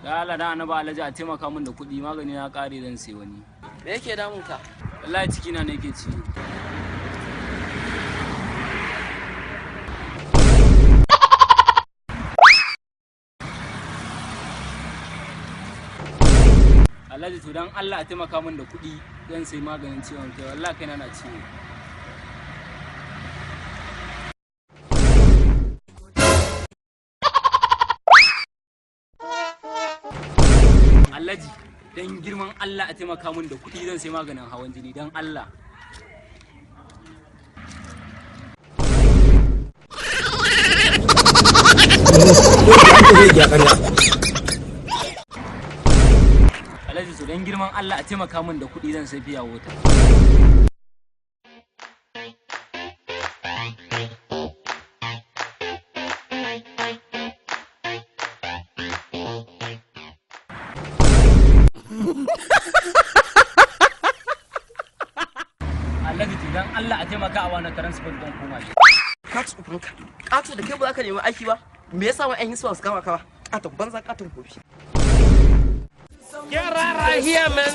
Da Allah da Annabi Alhaji a taimaka min da kuɗi magani na ƙare zan sai wani. Me yake damun ka? Wallahi ciki na ne yake ciwo. Alhaji to dan Allah a taimaka min da kuɗi zan sai maganin ciwon kai wallahi kaina na ciwo. Alhaji dan girman Allah a taimaka min da kuɗi zan sai maganin hawan jini dan Allah. Alhaji to dan girman Allah a taimaka min da kuɗi zan sai fiya wata. Alhaji to dan Allah a taimaka a wannan transport don koma shi. Ka tsufanka. Ƙato da kai ba za ka nemi aiki ba. Me yasa wa 'yan hisba su kama ka ba? Ƙaton banza ƙaton kofi. Get right here, man.